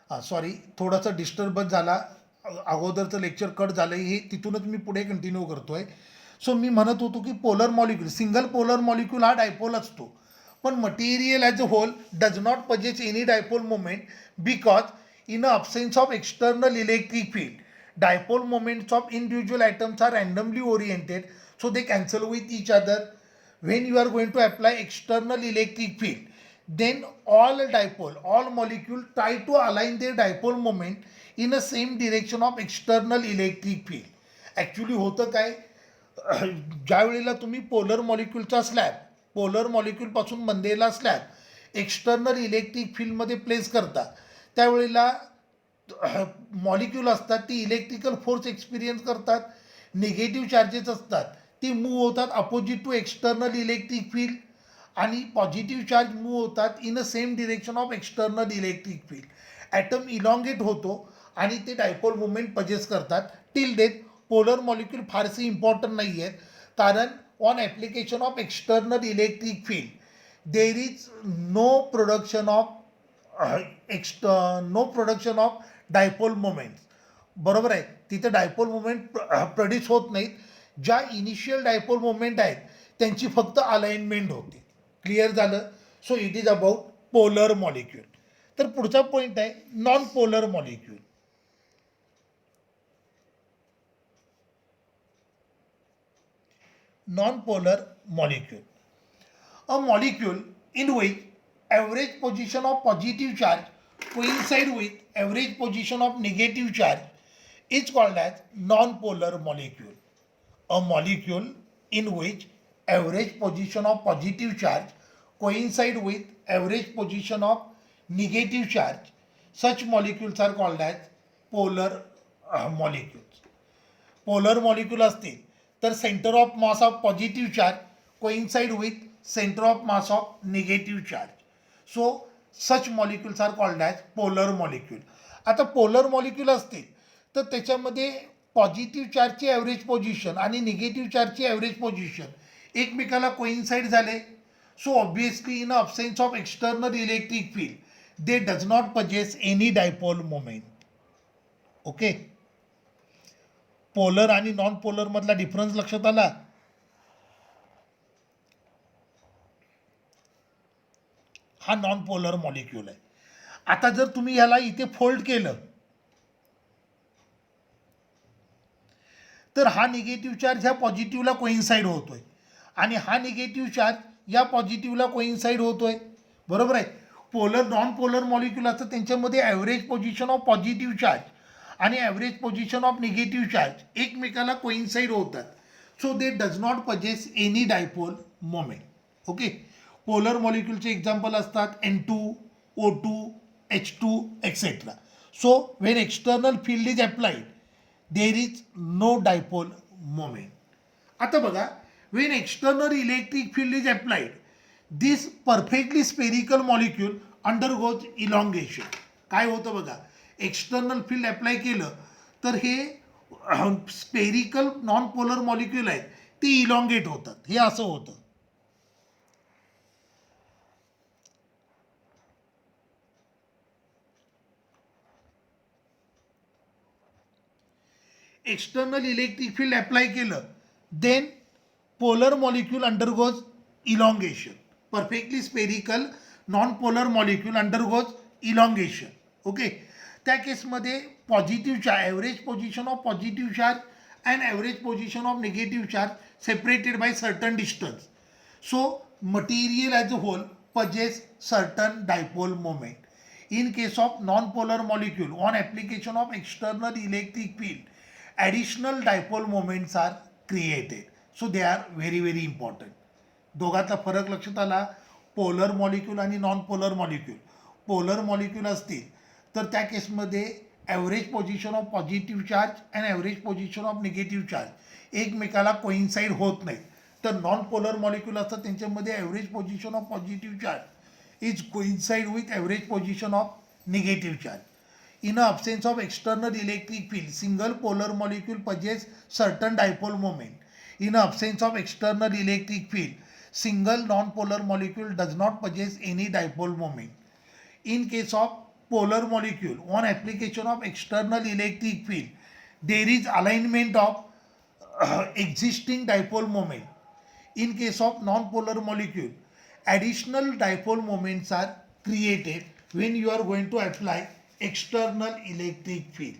Sorry, थोडासा disturbance झाला. अगोदरचं lecture cut झालं, हे तिथूनच मी पुढे कंटिन्यू करतोय. सो मी म्हणत होतो की polar molecule, single polar molecule हा डायपोल असतो, पण material as a hole does not possess any dipole moment because in a absence of external electric field, dipole moments of individual atoms are randomly oriented, so they cancel with each other. When you are going to apply external electric field, then all dipole, all molecule try to align their dipole moment in the same direction of external electric field. Actually होतं काय, ज्या वेळेला तुम्ही polar मॉलिक्यूलचा slab, polar मॉलिक्यूलपासून बनलेला slab external electric फील्डमध्ये place करता, त्यावेळेला मॉलिक्यूल असतात ती इलेक्ट्रिकल फोर्स एक्सपिरियन्स करतात, निगेटिव्ह चार्जेस असतात ती मूव्ह होतात opposite to external electric field, आणि पॉझिटिव्ह चार्ज मूव्ह होतात in a same direction of external electric field. Atom elongate होतो आणि ते डायपोल मुवमेंट पजेस करतात. टिल डेट पोलर मॉलिक्यूल फारसे इम्पॉर्टंट नाही आहेत, कारण on application of external electric field there is no production of no production of dipole movements. बरोबर आहे, तिथे डायपोल मुवमेंट प्रोड्यूस होत नाहीत. ज्या इनिशियल डायपोल मुवमेंट आहेत त्यांची फक्त अलाइनमेंट होते. क्लिअर झालं. So it is about polar molecule. तर पुढचा पॉईंट आहे non polar molecule. Non-polar molecule. A molecule in which average position of positive charge coincide with average position of negative charge is called as non-polar molecule. A molecule in which average position of positive charge coincide with average position of negative charge, such molecules are called as polar molecules. Polar molecule असतील तर centre of mass of positive charge coincide with centre of mass of negative charge. So such molecules are called as polar molecule. आता polar molecule असतील तर त्याच्यामध्ये positive चार्जची average position आणि negative चार्जची average position एकमेकाला कोइन्साइड झाले. So obviously in absence of external electric field they does not possess any dipole moment. Okay, polar आणि नॉन पोलर मधला डिफरन्स लक्षात आला. हा नॉन पोलर मॉलिक्यूल आहे. आता जर तुम्ही ह्याला इथे फोल्ड केलं तर हा निगेटिव्ह चार्ज ह्या पॉझिटिव्हला कोइन्साइड होतोय आणि हा निगेटिव्ह चार्ज या पॉझिटिव्हला कोइन्साइड होतोय. बरोबर आहे. पोलर नॉन पोलर मॉलिक्यूल असतं त्यांच्यामध्ये average position of positive charge आणि average position of negative charge एकमेकाला कोइन्साइड होतात. So they does not possess any dipole moment. Okay, polar मॉलिक्यूलचे एक्झाम्पल असतात N2, O2, H2 etcetera. So when external field is applied there is no dipole moment. आता बघा, when external electric field is applied this perfectly spherical molecule undergoes elongation. काय होतं बघा, external field apply केलं तर हे spherical non polar molecule आहेत ते इलॉंगेट होतात. हे असं होतं. एक्सटर्नल इलेक्ट्रिक फील्ड अप्लाय केलं then polar molecule undergoes elongation. Perfectly spherical non polar molecule undergoes elongation. Okay, त्या केसमध्ये positive charge, average position of positive charge and average position of negative charge separated by certain distance. So material as a whole possesses certain dipole moment. In case of non-polar molecule, on application of external electric field, additional dipole moments are created. So they are very very important. दोघातला फरक लक्षात आला. Polar molecule आणि non polar molecule. Polar molecule असतील तर त्या केसमध्ये average position of positive charge and average position of negative charge एकमेकाला coincide होत नाहीत. तर नॉन पोलर मॉलिक्यूल असतात त्यांच्यामध्ये average position of positive charge is coincide with average position of negative charge. In absence of external electric field, single polar molecule possess certain dipole moment. In absence of external electric field, single non-polar molecule does not possess any dipole moment. In case of polar molecule on application of external electric field, there is alignment of existing dipole moment. In case of non-polar molecule, additional dipole moments are created when you are going to apply external electric field.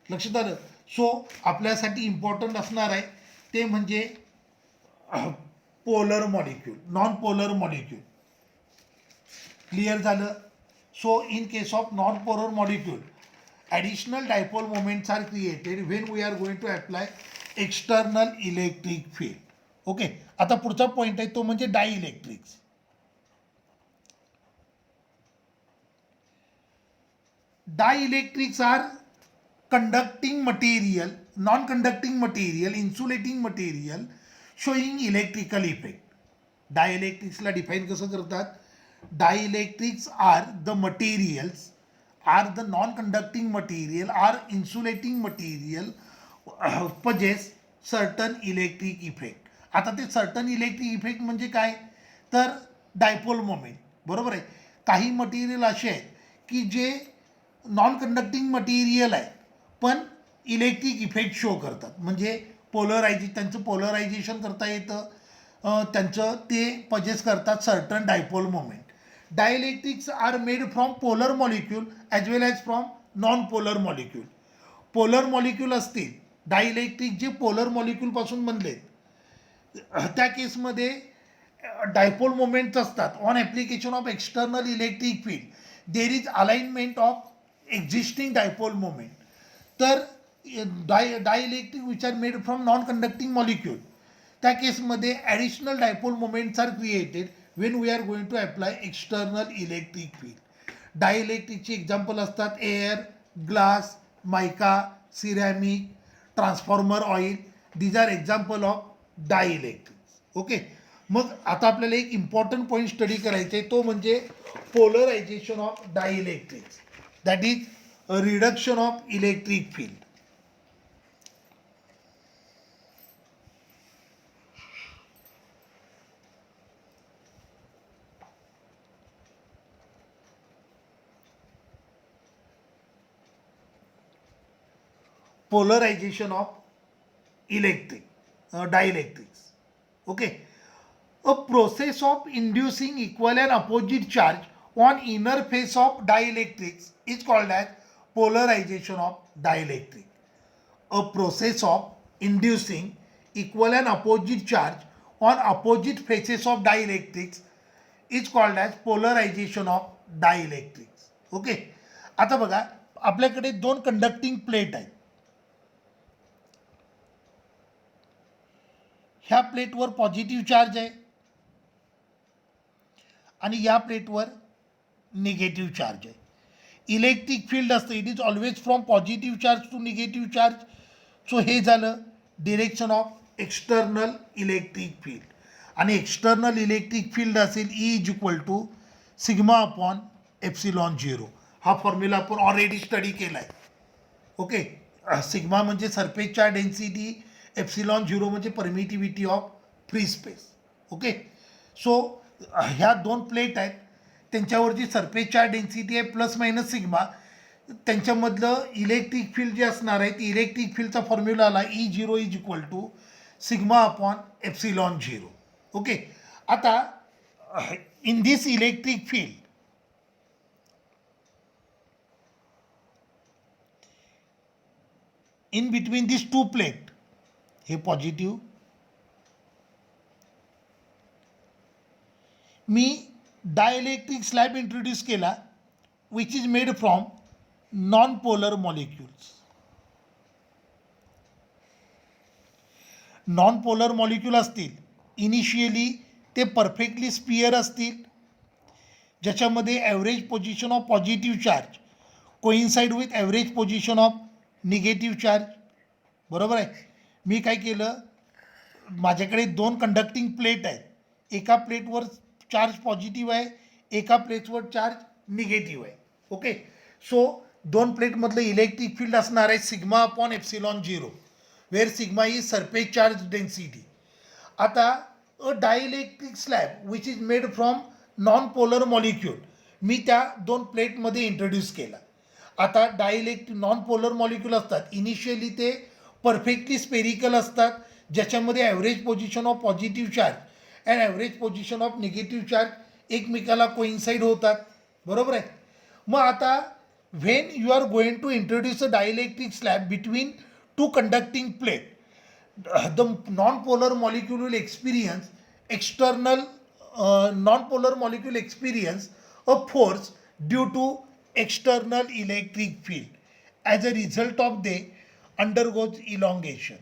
लक्षात आलं. So आपल्यासाठी important असणार आहे ते म्हणजे polar molecule, non polar molecule. Clear झालं. So in case of non polar molecule, additional dipole moments are created when we are going to apply external electric field. Okay. आता पुढचा पॉइंट आहे तो म्हणजे dielectrics. Dielectrics are conducting material, non-conducting material, insulating material showing electrical effect. Dielectricsला define कसं करतात? Dielectrics are the materials, are the non-conducting material, are insulating material possess certain electric effect. आता ते सर्टन इलेक्ट्रिक इफेक्ट म्हणजे काय? तर dipole moment. बरोबर आहे. काही मटेरियल असे आहेत की जे नॉन कंडक्टिंग मटेरियल आहे पण इलेक्ट्रिक इफेक्ट शो करतात. म्हणजे त्यांचं पोलरायझेशन करता येतं, त्यांचं ते पजेस करतात certain dipole moment. Dielectrics are made from polar molecule as well as from non polar molecule. Polar molecule असतील डायइलेक्ट्रिक जे पोलर मॉलिक्यूलपासून बनलेत त्या केसमध्ये डायपोल मोमेंट्स असतात. On application of external electric field there is alignment of existing dipole moment. तर dielectric which are made from non conducting molecule त्या केसमध्ये additional dipole moments are created when we are going to apply external electric field. डायइलेक्ट्रिकची example असतात air, glass, mica, ceramic, transformer oil. These are example of dielectrics. Okay. मग आता आपल्याला एक important point study करायचा आहे तो म्हणजे polarization of dielectrics, that is reduction of electric field. Polarization of dielectrics. Okay. A process of inducing equal and opposite charge on inner face of dielectrics is called as polarization of dielectric. A process of inducing equal and opposite charge on opposite faces of dielectrics is called as polarization of dielectrics. Okay. आता बघा आपल्याकडे दोन conducting plate आहेत. ह्या प्लेटवर positive charge आहे आणि या प्लेटवर निगेटिव्ह चार्ज आहे. इलेक्ट्रिक फील्ड असतं it is always from positive charge to negative charge. So हे झालं direction of external electric field. आणि एक्सटर्नल इलेक्ट्रिक फील्ड असेल E is equal to sigma upon epsilon zero. हा फॉर्म्युला आपण already study केला आहे. Okay. Sigma म्हणजे सरफेसच्या डेन्सिटी, एप्सिलॉन झिरो म्हणजे permittivity of free space. Okay. So ह्या दोन प्लेट आहेत त्यांच्यावरची सरफेस चार्ज डेन्सिटी आहे प्लस मायनस सिग्मा. त्यांच्यामधलं इलेक्ट्रिक फील्ड जे असणार आहे ती इलेक्ट्रिक फील्डचा फॉर्म्युला आला E zero is equal to sigma upon epsilon zero. Okay. आता in this electric field in between this two plate, हे पॉझिटिव्ह, मी डायइलेक्ट्रिक स्लॅब इंट्रोड्यूस केला which is made from non polar molecules. Non polar molecule असतील initially ते perfectly sphere असतील ज्याच्यामध्ये average position of positive charge coincide with average position of negative charge. बरोबर आहे. मी काय केलं, माझ्याकडे दोन कंडक्टिंग प्लेट आहेत. एका प्लेटवर चार्ज पॉझिटिव्ह आहे, एका प्लेटवर चार्ज निगेटिव्ह आहे. ओके. सो दोन प्लेटमधलं इलेक्ट्रिक फील्ड असणार आहे sigma upon epsilon zero where sigma is surface charge density. आता a dielectric slab which is made from non polar molecule मी त्या 2 प्लेटमध्ये इंट्रोड्यूस केला. आता नॉन पोलर मॉलिक्यूल असतात, इनिशियली ते परफेक्टली स्पेरिकल असतात, ज्याच्यामध्ये average position of positive charge and average position of negative charge एकमेकाला कोइन्साईड होतात, बरोबर आहे. मग आता when you are going to introduce a dielectric slab between two conducting plate, the non-polar molecule will experience external non-polar molecule experience a force due to external electric field. As a result of they undergoes elongation.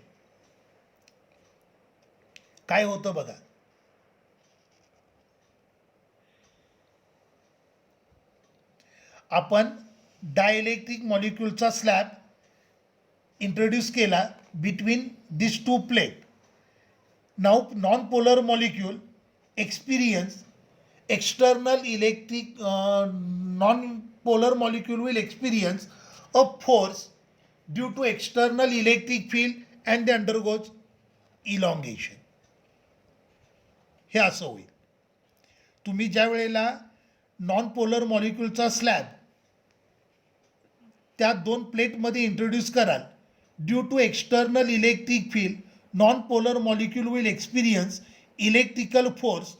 काय होतं बघा, आपण dielectric मॉलिक्यूलचा slab introduce केला between these two plate. Now non-polar molecule experience external electric non-polar molecule will experience a force due to external electric field and they undergoes elongation. हे असं होईल. तुम्ही ज्या वेळेला नॉन पोलर मॉलिक्यूलचा स्लॅब त्या 2 प्लेटमध्ये इंट्रोड्यूस कराल, due to external electric field non-polar molecule will experience electrical force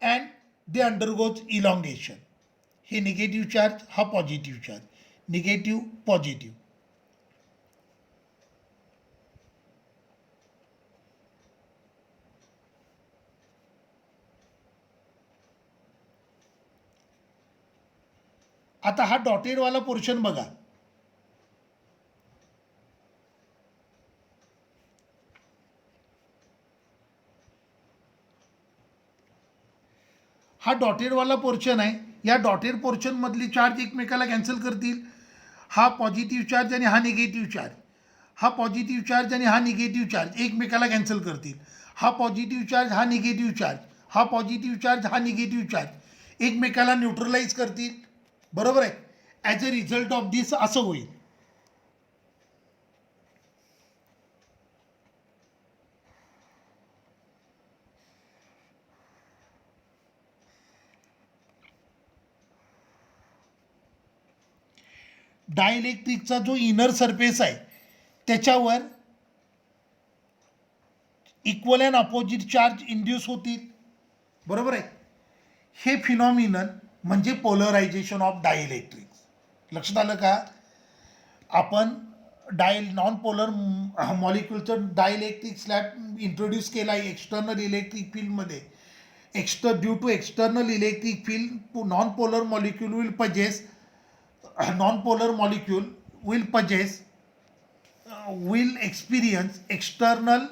and they undergoes elongation. हे निगेटिव्ह चार्ज, हा पॉझिटिव्ह चार्ज, निगेटिव्ह पॉझिटिव्ह. आता हा डॉटेडवाला पोर्शन बघा, हा डॉटेडवाला पोर्शन आहे. या डॉटेड पोर्शनमधली चार्ज एकमेकाला कॅन्सल करतील. हा पॉझिटिव्ह चार्ज आणि हा निगेटिव्ह चार्ज, हा पॉझिटिव्ह चार्ज आणि हा निगेटिव्ह चार्ज एकमेकाला कॅन्सल करतील. हा पॉझिटिव्ह चार्ज, हा निगेटिव्ह चार्ज, हा पॉझिटिव्ह चार्ज, हा निगेटिव्ह चार्ज एकमेकाला न्यूट्रलाइज करतील, बरोबर आहे. ॲज अ रिझल्ट ऑफ दिस असं होईल. डायइलेक्ट्रिकचा जो इनर सरफेस आहे त्याच्यावर equal and opposite charge induce होतील, बरोबर आहे. हे फिनॉमिनन म्हणजे पोलरायझेशन ऑफ डायइलेक्ट्रिक्स. लक्षात आलं का? आपण नॉन पोलर मॉलिक्यूलचं डायइलेक्ट्रिक स्लॅब इंट्रोड्यूस केला आहे एक्सटर्नल इलेक्ट्रिक फील्डमध्ये. Due to external electric field non polar molecule will possess non-polar molecule will experience external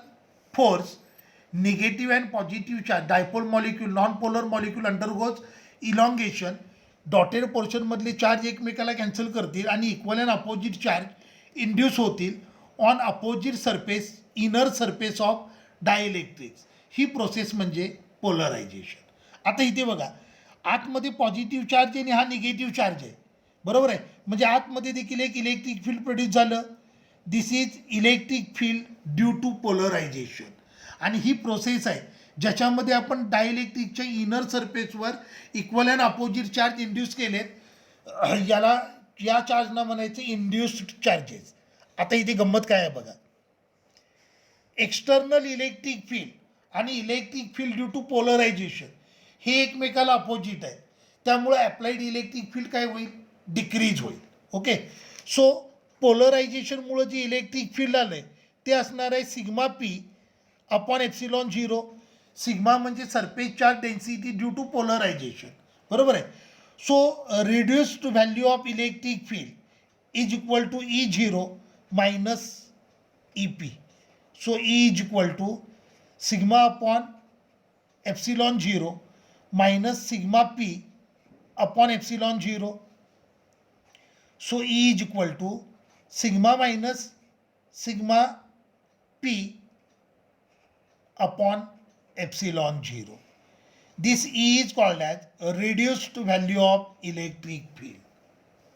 force, negative and positive charge. Dipole molecule, non-polar molecule undergoes elongation. Dotted पोर्शनमधले charge एकमेकाला cancel करतील आणि equal and opposite charge induce होतील on opposite surface, inner surface of dielectrics. ही process म्हणजे polarization. आता इथे बघा, आतमध्ये पॉझिटिव्ह चार्ज आहे आणि हा निगेटिव्ह चार्ज आहे, बरोबर आहे. म्हणजे आतमध्ये देखील एक इलेक्ट्रिक फील्ड प्रोड्यूस झालं. This is electric field due to polarization. आणि ही प्रोसेस आहे ज्याच्यामध्ये आपण डायइलेक्ट्रिकच्या इनर सरफेसवर equal and opposite charge induce केलेत. या चार्जना म्हणायचे इंड्युस्ड चार्जेस. आता इथे गंमत काय आहे बघा, एक्सटर्नल इलेक्ट्रिक फील्ड आणि electric field due to polarization हे एकमेकाला अपोजिट आहे. त्यामुळे अप्लाइड इलेक्ट्रिक फील्ड काय होईल, डिक्रीज होईल. ओके, सो पोलरायझेशनमुळे जे इलेक्ट्रिक फील्ड आलं आहे ते असणार आहे sigma P upon epsilon 0. Sigma म्हणजे surface charge density due to polarization, बरोबर आहे. So reduced value of electric field is equal to E0 minus EP. So E is equal to sigma upon epsilon 0 minus sigma P upon epsilon 0. So E is equal to sigma minus sigma P upon epsilon 0. This E is called as a reduced value of electric field.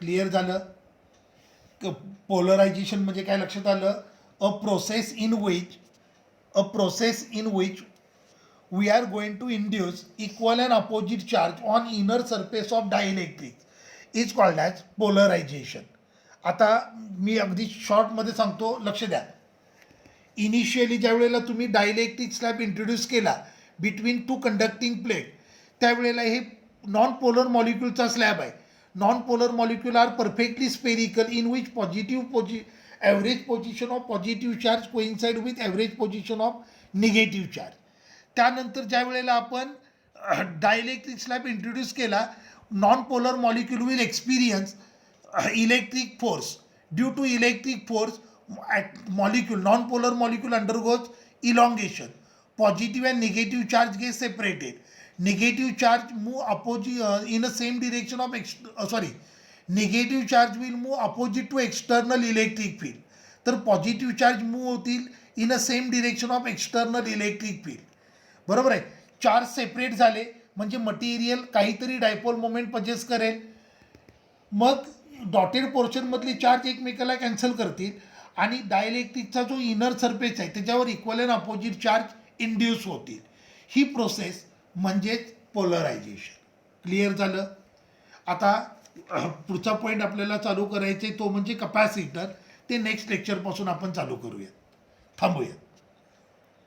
Clear झालं? Polarisation म्हणजे काय लक्षात आलं? A process in which we are going to induce equal and opposite charge on inner surface of dielectric is called as polarization. आता मी अगदी शॉर्टमध्ये सांगतो, लक्ष द्या. इनिशियली ज्या वेळेला तुम्ही डायलेक्ट्रिक स्लॅब इंट्रोड्यूस केला बिटवीन टू कंडक्टिंग प्लेट, त्यावेळेला हे नॉन पोलर मॉलिक्यूलचा स्लॅब आहे. Non polar molecule are perfectly spherical in which average position of positive charge coincide with average position of negative charge. त्यानंतर ज्या वेळेला आपण डायलेक्ट्रिक स्लॅब इंट्रोड्यूस केला, non polar molecule will experience electric force. Due to electric force non-polar molecule undergoes elongation. Positive and negative charge get separated. Negative charge move in the same direction of negative charge will move opposite to external electric field. तर positive charge move होतील in a same direction of external electric field. बरोबर आहे. Charge separate झाले म्हणजे material काहीतरी dipole moment possess करेल, मग dotted पोर्शनमधले चार्ज एकमेकाला कॅन्सल करतील आणि डायलेक्ट्रिकचा जो इनर सरफेस आहे त्याच्यावर equal and opposite charge induce होतील. ही प्रोसेस म्हणजेच पोलरायझेशन. क्लिअर झालं. आता पुढचा पॉईंट आपल्याला चालू करायचे तो म्हणजे कपॅसिटर. ते नेक्स्ट लेक्चरपासून आपण चालू करूया. थांबूया.